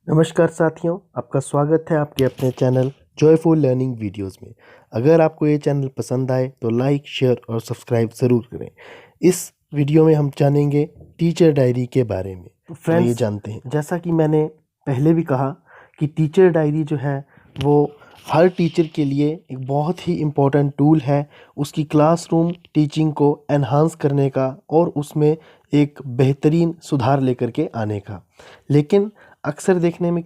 नमस्कार साथियों, आपका स्वागत है आपके अपने चैनल जॉयफुल लर्निंग वीडियोस में। अगर आपको ये चैनल पसंद आए तो लाइक, शेयर और सब्सक्राइब ज़रूर करें। इस वीडियो में हम जानेंगे टीचर डायरी के बारे में। तो फ्रेंड्स, जानते हैं, जैसा कि मैंने पहले भी कहा कि टीचर डायरी जो है वो हर टीचर के लिए एक बहुत ही इम्पोर्टेंट टूल है उसकी क्लासरूम टीचिंग को एनहांस करने का और उसमें एक बेहतरीन सुधार लेकर के आने का। लेकिन अक्सर देखने में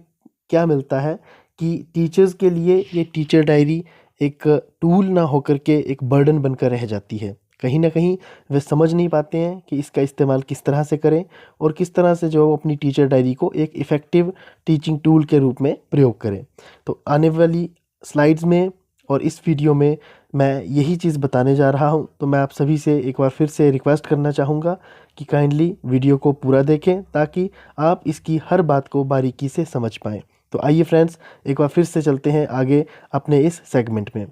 क्या मिलता है कि टीचर्स के लिए ये टीचर डायरी एक टूल ना होकर के एक बर्डन बनकर रह जाती है। कहीं ना कहीं वे समझ नहीं पाते हैं कि इसका इस्तेमाल किस तरह से करें और किस तरह से जो अपनी टीचर डायरी को एक इफ़ेक्टिव टीचिंग टूल के रूप में प्रयोग करें। तो आने वाली स्लाइड्स में और इस वीडियो में मैं यही चीज़ बताने जा रहा हूं। तो मैं आप सभी से एक बार फिर से रिक्वेस्ट करना चाहूँगा कि काइंडली वीडियो को पूरा देखें ताकि आप इसकी हर बात को बारीकी से समझ पाएँ। तो आइए फ्रेंड्स, एक बार फिर से चलते हैं आगे अपने इस सेगमेंट में।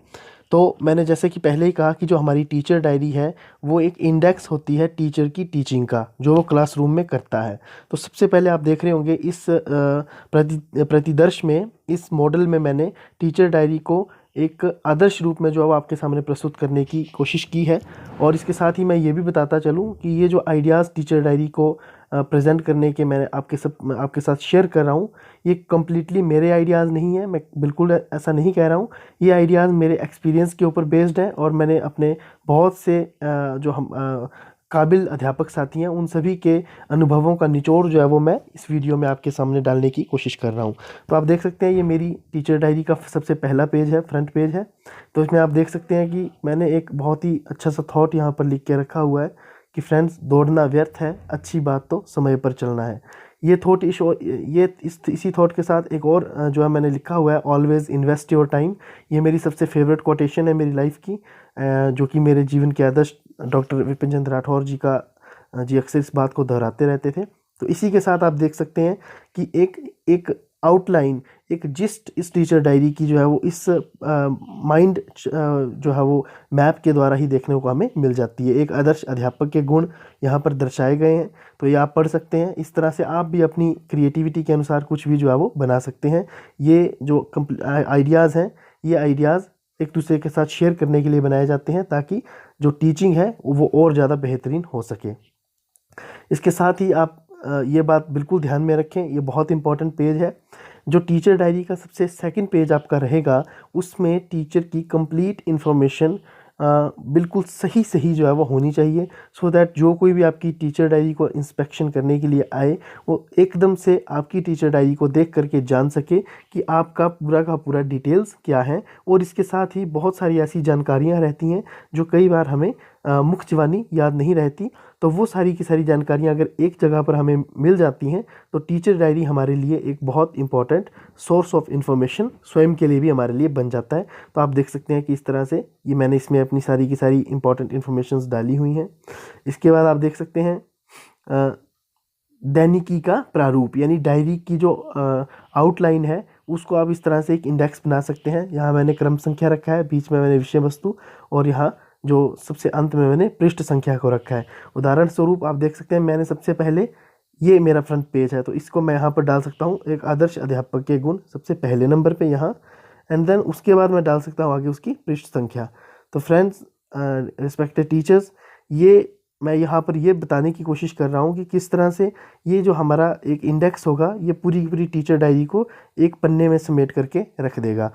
तो मैंने जैसे कि पहले ही कहा कि जो हमारी टीचर डायरी है वो एक इंडेक्स होती है टीचर की टीचिंग का, जो वो क्लासरूम में करता है। तो सबसे पहले आप देख रहे होंगे इस प्रतिदर्श में, इस मॉडल में मैंने टीचर डायरी को एक आदर्श रूप में जो है वो आपके सामने प्रस्तुत करने की कोशिश की है। और इसके साथ ही मैं ये भी बताता चलूँ कि ये जो आइडियाज़ टीचर डायरी को प्रेजेंट करने के मैंने आपके साथ शेयर कर रहा हूँ, ये कम्प्लीटली मेरे आइडियाज़ नहीं है। मैं बिल्कुल ऐसा नहीं कह रहा हूँ। ये आइडियाज़ मेरे एक्सपीरियंस के ऊपर बेस्ड है और मैंने अपने बहुत से जो हम काबिल अध्यापक साथी हैं उन सभी के अनुभवों का निचोड़ जो है वो मैं इस वीडियो में आपके सामने डालने की कोशिश कर रहा हूँ। तो आप देख सकते हैं ये मेरी टीचर डायरी का सबसे पहला पेज है, फ्रंट पेज है। तो इसमें आप देख सकते हैं कि मैंने एक बहुत ही अच्छा सा थॉट यहाँ पर लिख के रखा हुआ है कि फ्रेंड्स, दौड़ना व्यर्थ है, अच्छी बात तो समय पर चलना है। ये थॉट इसी थॉट के साथ एक और जो है मैंने लिखा हुआ है, ऑलवेज इन्वेस्ट योर टाइम। ये मेरी सबसे फेवरेट कोटेशन है मेरी लाइफ की, जो कि मेरे जीवन के आदर्श डॉक्टर विपिन चंद्र राठौर जी का जी अक्सर इस बात को दोहराते रहते थे। तो इसी के साथ आप देख सकते हैं कि एक एक आउटलाइन, एक जिस्ट इस टीचर डायरी की जो है वो इस माइंड जो है वो मैप के द्वारा ही देखने को हमें मिल जाती है। एक आदर्श अध्यापक के गुण यहाँ पर दर्शाए गए हैं, तो ये आप पढ़ सकते हैं। इस तरह से आप भी अपनी क्रिएटिविटी के अनुसार कुछ भी जो है वो बना सकते हैं। ये जो आइडियाज़ हैं, ये आइडियाज़ एक दूसरे के साथ शेयर करने के लिए बनाए जाते हैं ताकि जो टीचिंग है वो और ज़्यादा बेहतरीन हो सके। इसके साथ ही आप ये बात बिल्कुल ध्यान में रखें, ये बहुत इंपॉर्टेंट पेज है। जो टीचर डायरी का सबसे सेकंड पेज आपका रहेगा, उसमें टीचर की कंप्लीट इन्फॉर्मेशन बिल्कुल सही सही जो है वो होनी चाहिए, सो दैट जो कोई भी आपकी टीचर डायरी को इंस्पेक्शन करने के लिए आए वो एकदम से आपकी टीचर डायरी को देख करके जान सके कि आपका पूरा का पूरा डिटेल्स क्या है। और इसके साथ ही बहुत सारी ऐसी जानकारियां रहती हैं जो कई बार हमें मुख ज़बानी याद नहीं रहती। तो वो सारी की सारी जानकारियाँ अगर एक जगह पर हमें मिल जाती हैं तो टीचर डायरी हमारे लिए एक बहुत इंपॉर्टेंट सोर्स ऑफ इंफॉर्मेशन स्वयं के लिए भी हमारे लिए बन जाता है। तो आप देख सकते हैं कि इस तरह से ये मैंने इसमें अपनी सारी की सारी इंपॉर्टेंट इन्फॉर्मेशंस डाली हुई हैं। इसके बाद आप देख सकते हैं दैनिकी का प्रारूप, यानी डायरी की जो आउटलाइन है उसको आप इस तरह से एक इंडेक्स बना सकते हैं। यहाँ मैंने क्रम संख्या रखा है, बीच में मैंने विषय वस्तु और यहाँ जो सबसे अंत में मैंने पृष्ठ संख्या को रखा है। उदाहरण स्वरूप आप देख सकते हैं मैंने सबसे पहले, ये मेरा फ्रंट पेज है तो इसको मैं यहाँ पर डाल सकता हूँ एक आदर्श अध्यापक के गुण सबसे पहले नंबर पे यहाँ, एंड देन उसके बाद मैं डाल सकता हूँ आगे उसकी पृष्ठ संख्या। तो फ्रेंड्स, रिस्पेक्टेड टीचर्स, ये मैं यहाँ पर ये बताने की कोशिश कर रहा हूँ कि किस तरह से ये जो हमारा एक इंडेक्स होगा ये पूरी की पूरी टीचर डायरी को एक पन्ने में समेट करके रख देगा।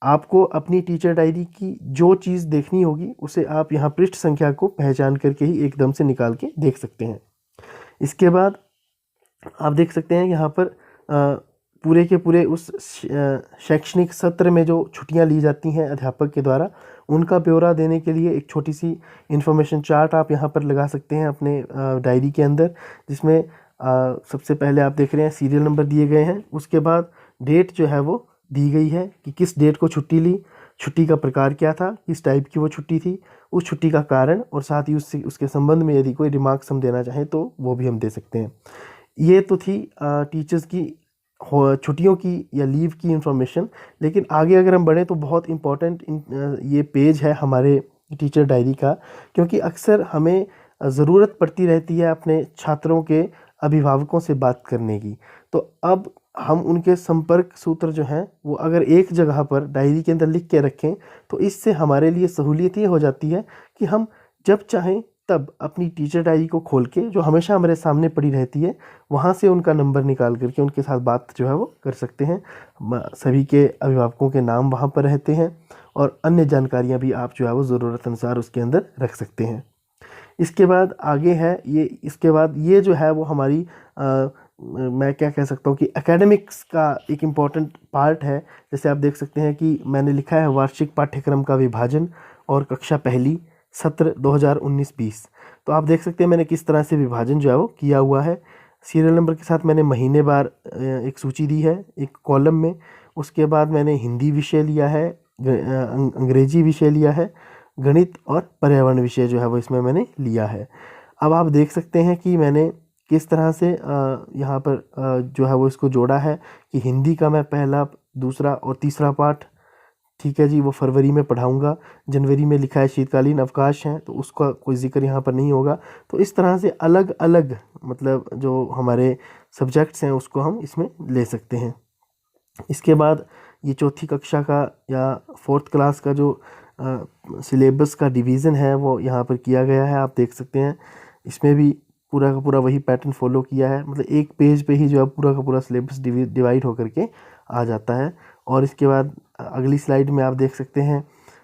आपको अपनी टीचर डायरी की जो चीज़ देखनी होगी उसे आप यहाँ पृष्ठ संख्या को पहचान करके ही एकदम से निकाल के देख सकते हैं। इसके बाद आप देख सकते हैं यहाँ पर पूरे के पूरे उस शैक्षणिक सत्र में जो छुट्टियाँ ली जाती हैं अध्यापक के द्वारा, उनका ब्यौरा देने के लिए एक छोटी सी इन्फॉर्मेशन चार्ट आप यहाँ पर लगा सकते हैं अपने डायरी के अंदर, जिसमें सबसे पहले आप देख रहे हैं सीरियल नंबर दिए गए हैं। उसके बाद डेट जो है वो दी गई है कि किस डेट को छुट्टी ली, छुट्टी का प्रकार क्या था, किस टाइप की वो छुट्टी थी, उस छुट्टी का कारण, और साथ ही उसके संबंध में यदि कोई रिमार्क्स हम देना चाहें तो वो भी हम दे सकते हैं। ये तो थी टीचर्स की छुट्टियों की या लीव की इंफॉर्मेशन। लेकिन आगे अगर हम बढ़ें तो बहुत इम्पोर्टेंट ये पेज है हमारे टीचर डायरी का, क्योंकि अक्सर हमें ज़रूरत पड़ती रहती है अपने छात्रों के अभिभावकों से बात करने की। तो अब हम उनके संपर्क सूत्र जो हैं वो अगर एक जगह पर डायरी के अंदर लिख के रखें तो इससे हमारे लिए सहूलियत ये हो जाती है कि हम जब चाहें तब अपनी टीचर डायरी को खोल के, जो हमेशा हमारे सामने पड़ी रहती है, वहाँ से उनका नंबर निकाल करके उनके साथ बात जो है वो कर सकते हैं। सभी के अभिभावकों के नाम वहाँ पर रहते हैं और अन्य जानकारियाँ भी आप जो है वो ज़रूरत अनुसार उसके अंदर रख सकते हैं। इसके बाद आगे है इसके बाद ये जो है वो हमारी मैं क्या कह सकता हूँ कि एकेडमिक्स का एक इम्पॉर्टेंट पार्ट है। जैसे आप देख सकते हैं कि मैंने लिखा है वार्षिक पाठ्यक्रम का विभाजन और कक्षा पहली सत्र 2019-20। तो आप देख सकते हैं मैंने किस तरह से विभाजन जो है वो किया हुआ है। सीरियल नंबर के साथ मैंने महीनेवार एक सूची दी है एक कॉलम में। उसके बाद मैंने हिंदी विषय लिया है, अंग्रेजी विषय लिया है, गणित और पर्यावरण विषय जो है वो इसमें मैंने लिया है। अब आप देख सकते हैं कि मैंने किस तरह से यहाँ पर जो है वो इसको जोड़ा है कि हिंदी का मैं पहला, दूसरा और तीसरा पाठ, ठीक है जी, वो फरवरी में पढ़ाऊँगा। जनवरी में लिखा है शीतकालीन अवकाश हैं तो उसका कोई ज़िक्र यहाँ पर नहीं होगा। तो इस तरह से अलग अलग मतलब जो हमारे सब्जेक्ट्स हैं उसको हम इसमें ले सकते हैं। इसके बाद ये चौथी कक्षा का या फोर्थ क्लास का जो सिलेबस का डिवीज़न है वो यहाँ पर किया गया है। आप देख सकते हैं इसमें भी पूरा का पूरा वही पैटर्न फॉलो किया है। मतलब एक पेज पे ही जो है पूरा का पूरा सिलेबस डिवाइड होकर के आ जाता है। और इसके बाद अगली स्लाइड में आप देख सकते हैं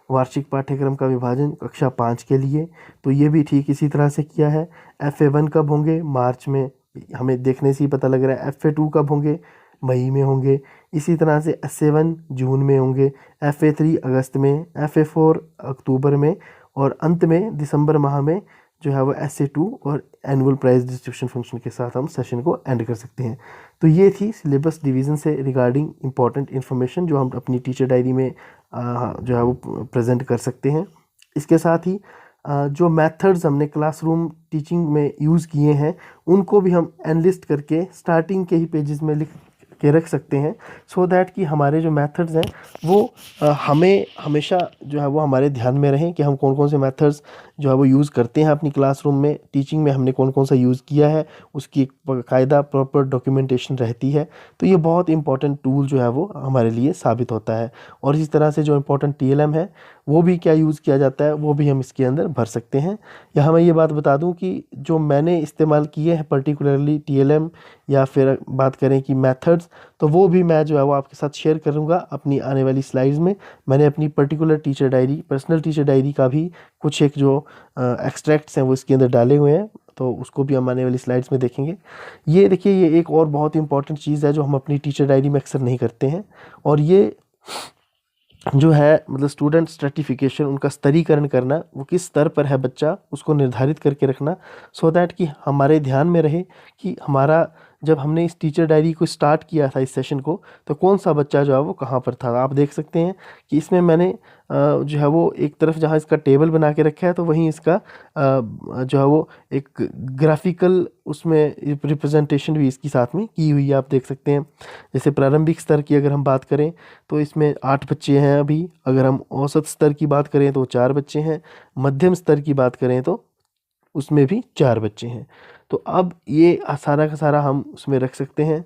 वार्षिक पाठ्यक्रम का विभाजन कक्षा 5 के लिए। तो ये भी ठीक इसी तरह से किया है। FA1 कब होंगे? मार्च में, हमें देखने से ही पता लग रहा है। FA2 कब होंगे? मई में होंगे। इसी तरह से SA1 जून में होंगे, FA3 अगस्त में, FA4 अक्टूबर में और अंत में दिसंबर माह में जो है वो SA2 और एनुअल प्राइज डिस्ट्रीब्यूशन फंक्शन के साथ हम सेशन को एंड कर सकते हैं। तो ये थी सिलेबस डिवीज़न से रिगार्डिंग इम्पॉर्टेंट इन्फॉर्मेशन जो हम अपनी टीचर डायरी में जो है वो प्रेजेंट कर सकते हैं। इसके साथ ही जो मेथड्स हमने क्लासरूम टीचिंग में यूज़ किए हैं उनको भी हम एनलिस्ट करके स्टार्टिंग के ही पेजेस में लिख के रख सकते हैं, सो दैट कि हमारे जो मेथड्स हैं वो हमें हमेशा जो है वो हमारे ध्यान में रहें कि हम कौन कौन से मेथड्स जो है वो यूज़ करते हैं अपनी क्लासरूम में। टीचिंग में हमने कौन कौन सा यूज़ किया है उसकी एक बाकायदा प्रॉपर डॉक्यूमेंटेशन रहती है। तो ये बहुत इंपॉर्टेंट टूल जो है वो हमारे लिए साबित होता है। और इसी तरह से जो इम्पोर्टेंट TLM है वो भी क्या यूज़ किया जाता है वो भी हम इसके अंदर भर सकते हैं। यहाँ मैं ये बात बता दूं कि जो मैंने इस्तेमाल किए हैं पर्टिकुलरली TLM या फिर बात करें कि मेथड्स, तो वो भी मैं जो है वो आपके साथ शेयर करूँगा अपनी आने वाली स्लाइड्स में। मैंने अपनी particular teacher diary, personal teacher diary का भी कुछ एक जो एक्सट्रैक्ट्स हैं वो इसके अंदर डाले हुए हैं, तो उसको भी हम आने वाली स्लाइड्स में देखेंगे। ये देखिए, ये एक और बहुत इंपॉर्टेंट चीज़ है जो हम अपनी टीचर डायरी में अक्सर नहीं करते हैं, और ये जो है मतलब स्टूडेंट स्ट्रेटिफिकेशन, उनका स्तरीकरण करना, वो किस स्तर पर है बच्चा उसको निर्धारित करके रखना, सो दैट कि हमारे ध्यान में रहे कि हमारा जब हमने इस टीचर डायरी को स्टार्ट किया था इस सेशन को, तो कौन सा बच्चा जो है वो कहाँ पर था। आप देख सकते हैं कि इसमें मैंने जो है वो एक तरफ जहाँ इसका टेबल बना के रखा है तो वहीं इसका जो है वो एक ग्राफिकल उसमें रिप्रेजेंटेशन भी इसकी साथ में की हुई है। आप देख सकते हैं जैसे प्रारंभिक स्तर की अगर हम बात करें तो इसमें 8 बच्चे हैं अभी। अगर हम औसत स्तर की बात करें तो 4 बच्चे हैं। मध्यम स्तर की बात करें तो उसमें भी 4 बच्चे हैं। तो अब ये सारा का सारा हम उसमें रख सकते हैं।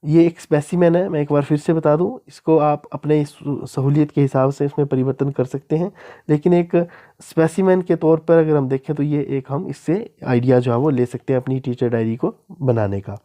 ये एक स्पेसिमेन है, मैं एक बार फिर से बता दूं, इसको आप अपने सहूलियत के हिसाब से इसमें परिवर्तन कर सकते हैं, लेकिन एक स्पेसिमेन के तौर पर अगर हम देखें तो ये एक हम इससे आइडिया जो है वो ले सकते हैं अपनी टीचर डायरी को बनाने का।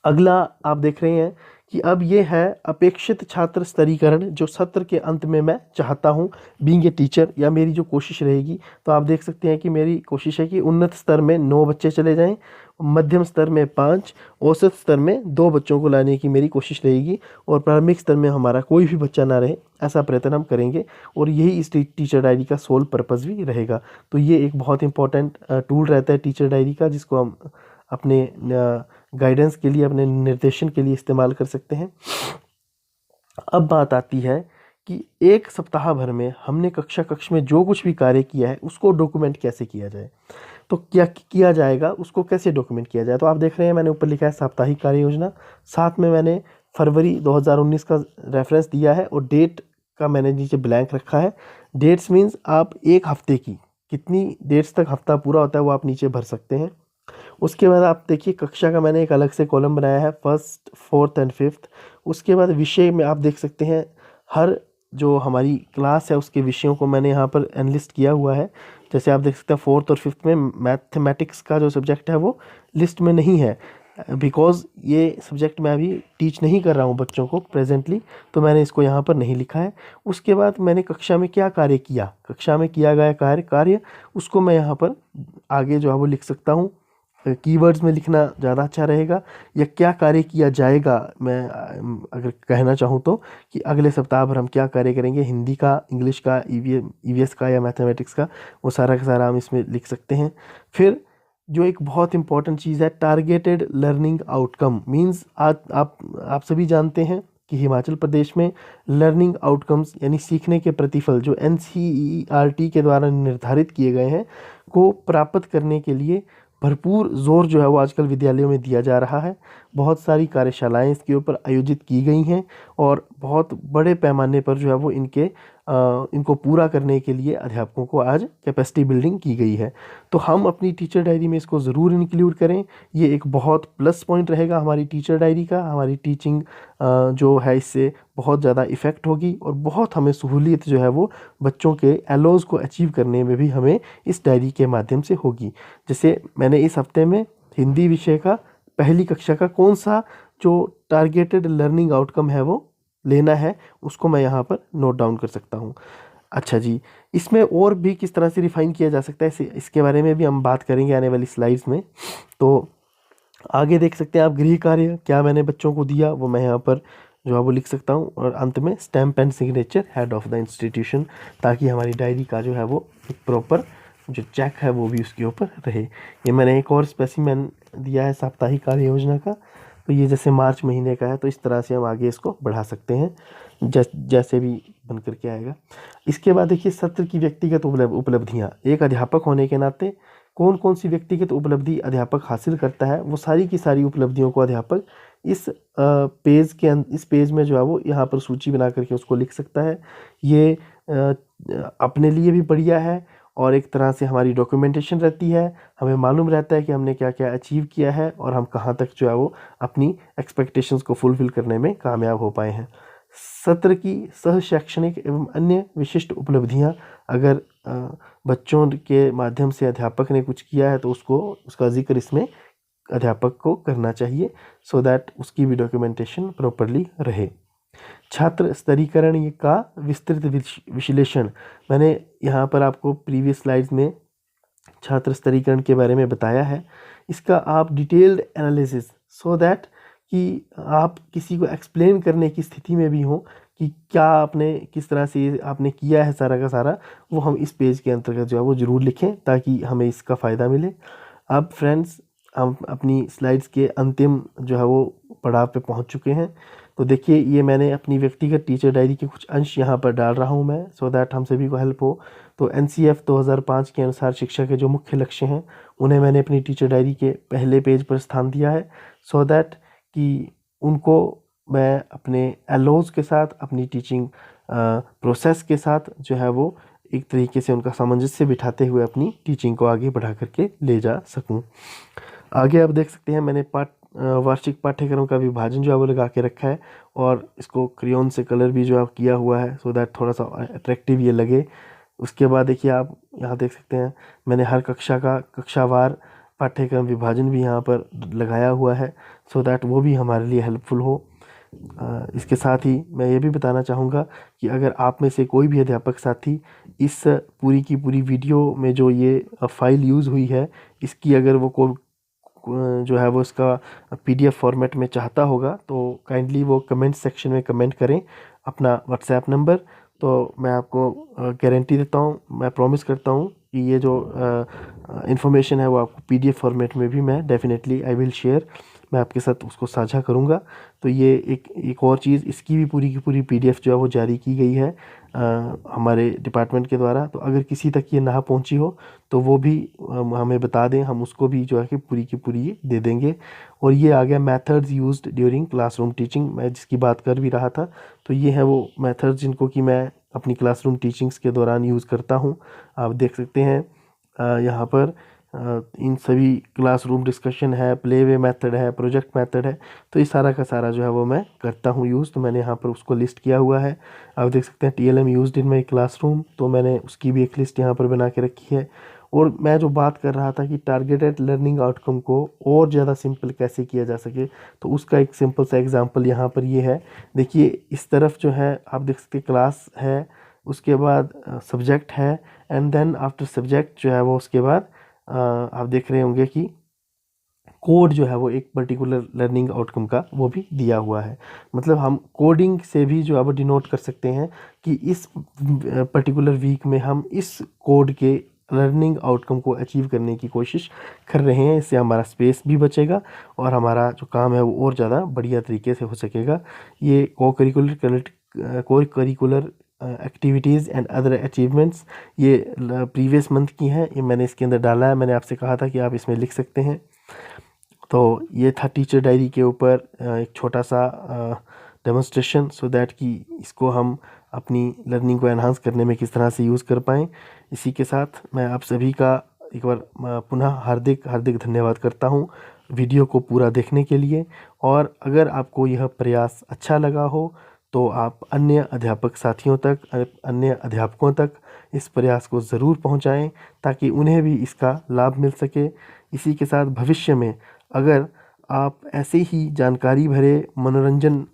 अगला आप देख रहे हैं कि अब ये है अपेक्षित छात्र स्तरीकरण, जो सत्र के अंत में मैं चाहता हूँ बीइंग ए टीचर, या मेरी जो कोशिश रहेगी। तो आप देख सकते हैं कि मेरी कोशिश है कि उन्नत स्तर में 9 बच्चे चले जाएं, मध्यम स्तर में 5, औसत स्तर में 2 बच्चों को लाने की मेरी कोशिश रहेगी, और प्रारंभिक स्तर में हमारा कोई भी बच्चा ना रहे, ऐसा प्रयत्न हम करेंगे। और यही इस टीचर डायरी का सोल पर्पज़ भी रहेगा। तो ये एक बहुत इंपॉर्टेंट टूल रहता है टीचर डायरी का, जिसको हम अपने गाइडेंस के लिए, अपने निर्देशन के लिए इस्तेमाल कर सकते हैं। अब बात आती है कि एक सप्ताह भर में हमने कक्ष में जो कुछ भी कार्य किया है उसको डॉक्यूमेंट कैसे किया जाए। तो क्या किया जाएगा, उसको कैसे डॉक्यूमेंट किया जाए। तो आप देख रहे हैं मैंने ऊपर लिखा है साप्ताहिक कार्य योजना, साथ में मैंने फरवरी 2019 का रेफरेंस दिया है, और डेट का मैंने नीचे ब्लैंक रखा है। डेट्स मीन्स आप एक हफ्ते की कितनी डेट्स तक हफ्ता पूरा होता है वो आप नीचे भर सकते हैं। उसके बाद आप देखिए कक्षा का मैंने एक अलग से कॉलम बनाया है, फर्स्ट, फोर्थ एंड फिफ्थ। उसके बाद विषय में आप देख सकते हैं हर जो हमारी क्लास है उसके विषयों को मैंने यहाँ पर एनलिस्ट किया हुआ है। जैसे आप देख सकते हैं फोर्थ और फिफ्थ में मैथमेटिक्स का जो सब्जेक्ट है वो लिस्ट में नहीं है, बिकॉज़ ये सब्जेक्ट मैं अभी टीच नहीं कर रहा हूँ बच्चों को प्रेजेंटली, तो मैंने इसको यहाँ पर नहीं लिखा है। उसके बाद मैंने कक्षा में क्या कार्य किया, कक्षा में किया गया कार्य उसको मैं यहाँ पर आगे जो है वो लिख सकता हूँ। कीवर्ड्स में लिखना ज़्यादा अच्छा रहेगा, या क्या कार्य किया जाएगा, मैं अगर कहना चाहूँ तो कि अगले सप्ताह भर हम क्या कार्य करेंगे, हिंदी का, इंग्लिश का, ईवीएस का या मैथमेटिक्स का, वो सारा का सारा हम इसमें लिख सकते हैं। फिर जो एक बहुत इंपॉर्टेंट चीज़ है, टारगेटेड लर्निंग आउटकम मींस आज आप सभी जानते हैं कि हिमाचल प्रदेश में लर्निंग आउटकम्स यानी सीखने के प्रतिफल जो NCERT के द्वारा निर्धारित किए गए हैं को प्राप्त करने के लिए भरपूर जोर जो है वो आजकल विद्यालयों में दिया जा रहा है। बहुत सारी कार्यशालाएं इसके ऊपर आयोजित की गई हैं और बहुत बड़े पैमाने पर जो है वो इनको पूरा करने के लिए अध्यापकों को आज कैपेसिटी बिल्डिंग की गई है। तो हम अपनी टीचर डायरी में इसको ज़रूर इंक्लूड करें। ये एक बहुत प्लस पॉइंट रहेगा हमारी टीचर डायरी का। हमारी टीचिंग जो है इससे बहुत ज़्यादा इफ़ेक्ट होगी और बहुत हमें सहूलियत जो है वो बच्चों के एलोज़ को अचीव करने में भी हमें इस डायरी के माध्यम से होगी। जैसे मैंने इस हफ्ते में हिंदी विषय का पहली कक्षा का कौन सा जो टारगेटेड लर्निंग आउटकम है वो लेना है, उसको मैं यहाँ पर नोट डाउन कर सकता हूँ। अच्छा जी, इसमें और भी किस तरह से रिफ़ाइन किया जा सकता है इसके बारे में भी हम बात करेंगे आने वाली स्लाइड्स में। तो आगे देख सकते हैं आप गृह कार्य क्या मैंने बच्चों को दिया वो मैं यहाँ पर जो है वो लिख सकता हूँ, और अंत में stamp and signature head of the institution, ताकि हमारी डायरी का जो है वो एक प्रॉपर जो चेक है वो भी उसके ऊपर रहे। ये मैंने एक और स्पेसिमेन दिया है साप्ताहिक कार्य योजना का, तो ये जैसे मार्च महीने का है, तो इस तरह से हम आगे इसको बढ़ा सकते हैं जैसे भी बन कर के आएगा। इसके बाद देखिए सत्र की व्यक्तिगत उपलब्धियाँ। एक अध्यापक होने के नाते कौन कौन सी व्यक्तिगत उपलब्धि अध्यापक हासिल करता है, वो सारी की सारी उपलब्धियों को अध्यापक इस पेज में जो है वो यहाँ पर सूची बना करके उसको लिख सकता है। ये अपने लिए भी बढ़िया है और एक तरह से हमारी डॉक्यूमेंटेशन रहती है, हमें मालूम रहता है कि हमने क्या क्या अचीव किया है और हम कहाँ तक जो है वो अपनी एक्सपेक्टेशंस को फुलफ़िल करने में कामयाब हो पाए हैं। सत्र की सह शैक्षणिक एवं अन्य विशिष्ट उपलब्धियां, अगर बच्चों के माध्यम से अध्यापक ने कुछ किया है तो उसका जिक्र इसमें अध्यापक को करना चाहिए, सो दैट उसकी भी डॉक्यूमेंटेशन प्रॉपरली रहे। छात्र स्तरीकरण का विस्तृत विश्लेषण, मैंने यहाँ पर आपको प्रीवियस स्लाइड्स में छात्र स्तरीकरण के बारे में बताया है। इसका आप डिटेल्ड एनालिसिस, सो दैट कि आप किसी को एक्सप्लेन करने की स्थिति में भी हों कि क्या आपने किस तरह से आपने किया है सारा का सारा, वो हम इस पेज के अंतर्गत जो है वो ज़रूर लिखें ताकि हमें इसका फ़ायदा मिले। अब फ्रेंड्स हम अपनी स्लाइड्स के अंतिम जो है वो पड़ाव पे पहुंच चुके हैं। तो देखिए ये मैंने अपनी व्यक्तिगत टीचर डायरी के कुछ अंश यहाँ पर डाल रहा हूँ मैं, सो दैट हम सभी को हेल्प हो। तो NCF 2005 के अनुसार शिक्षा के जो मुख्य लक्ष्य हैं उन्हें मैंने अपनी टीचर डायरी के पहले पेज पर स्थान दिया है, सो दैट कि उनको मैं अपने एलोज़ के साथ, अपनी टीचिंग प्रोसेस के साथ जो है वो एक तरीके से उनका सामंजस्य बिठाते हुए अपनी टीचिंग को आगे बढ़ा करके ले जा सकूं। आगे आप देख सकते हैं मैंने वार्षिक पाठ्यक्रम का विभाजन जो है वो लगा के रखा है और इसको क्रेयॉन से कलर भी जो है किया हुआ है, सो दैट थोड़ा सा अट्रैक्टिव ये लगे। उसके बाद देखिए आप यहाँ देख सकते हैं मैंने हर कक्षा का कक्षावार पाठ्यक्रम विभाजन भी यहाँ पर लगाया हुआ है, सो दैट वो भी हमारे लिए हेल्पफुल हो। इसके साथ ही मैं ये भी बताना चाहूँगा कि अगर आप में से कोई भी अध्यापक साथी इस पूरी की पूरी वीडियो में जो ये फाइल यूज़ हुई है इसकी अगर वो जो है वो इसका PDF फॉर्मेट में चाहता होगा तो काइंडली वो कमेंट सेक्शन में कमेंट करें अपना व्हाट्सएप नंबर, तो मैं आपको गारंटी देता हूँ, मैं प्रॉमिस करता हूँ कि ये जो इन्फॉर्मेशन है वो आपको PDF फॉर्मेट में भी मैं डेफिनेटली आई विल शेयर, मैं आपके साथ उसको साझा करूँगा। तो ये एक और चीज़, इसकी भी पूरी की पूरी PDF जो है वो जारी की गई है हमारे डिपार्टमेंट के द्वारा। तो अगर किसी तक ये ना पहुंची हो तो वो भी हमें बता दें, हम उसको भी जो है कि पूरी की पूरी दे देंगे। और ये आ गया methods used during classroom teaching, मैं जिसकी बात कर भी रहा था, तो ये है वो मेथड्स जिनको कि मैं अपनी क्लासरूम टीचिंग्स के दौरान यूज़ करता हूँ। आप देख सकते हैं यहाँ पर इन सभी क्लासरूम डिस्कशन है, प्लेवे मेथड है, प्रोजेक्ट मेथड है, तो ये सारा का सारा जो है वो मैं करता हूँ यूज़। तो मैंने यहाँ पर उसको लिस्ट किया हुआ है। आप देख सकते हैं TLM used in my classroom, तो मैंने उसकी भी एक लिस्ट यहाँ पर बना के रखी है। और मैं जो बात कर रहा था कि टारगेटेड लर्निंग आउटकम को और ज़्यादा सिंपल कैसे किया जा सके, तो उसका एक सिंपल सा एग्जांपल यहाँ पर ये है। देखिए इस तरफ जो है आप देख सकते हैं क्लास है, उसके बाद सब्जेक्ट है, एंड देन आफ्टर सब्जेक्ट जो है वो उसके बाद आप देख रहे होंगे कि कोड जो है वो एक पर्टिकुलर लर्निंग आउटकम का वो भी दिया हुआ है। मतलब हम कोडिंग से भी जो है वो डिनोट कर सकते हैं कि इस पर्टिकुलर वीक में हम इस कोड के लर्निंग आउटकम को अचीव करने की कोशिश कर रहे हैं। इससे हमारा स्पेस भी बचेगा और हमारा जो काम है वो और ज़्यादा बढ़िया तरीके से हो सकेगा। ये को curricular activities and other achievements ये प्रीवियस मंथ की हैं, ये मैंने इसके अंदर डाला है। मैंने आपसे कहा था कि आप इसमें लिख सकते हैं। तो ये था टीचर डायरी के ऊपर एक छोटा सा डेमोन्स्ट्रेशन, सो दैट कि इसको हम अपनी लर्निंग को एनहांस करने में किस तरह से यूज़ कर पाएँ। इसी के साथ मैं आप सभी का एक बार पुनः हार्दिक हार्दिक धन्यवाद करता हूँ वीडियो को पूरा देखने के लिए। और अगर आपको यह प्रयास अच्छा लगा हो तो आप अन्य अध्यापक साथियों तक, अन्य अध्यापकों तक इस प्रयास को ज़रूर पहुँचाएँ ताकि उन्हें भी इसका लाभ मिल सके। इसी के साथ भविष्य में अगर आप ऐसे ही जानकारी भरे, मनोरंजन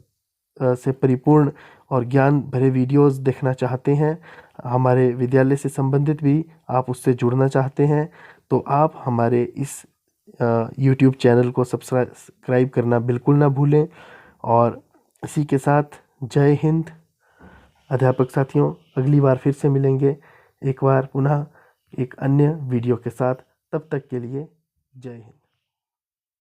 से परिपूर्ण और ज्ञान भरे वीडियोस देखना चाहते हैं, हमारे विद्यालय से संबंधित भी आप उससे जुड़ना चाहते हैं, तो आप हमारे इस YouTube चैनल को सब्सक्राइब करना बिल्कुल ना भूलें। और इसी के साथ जय हिंद अध्यापक साथियों। अगली बार फिर से मिलेंगे एक बार पुनः एक अन्य वीडियो के साथ। तब तक के लिए जय हिंद।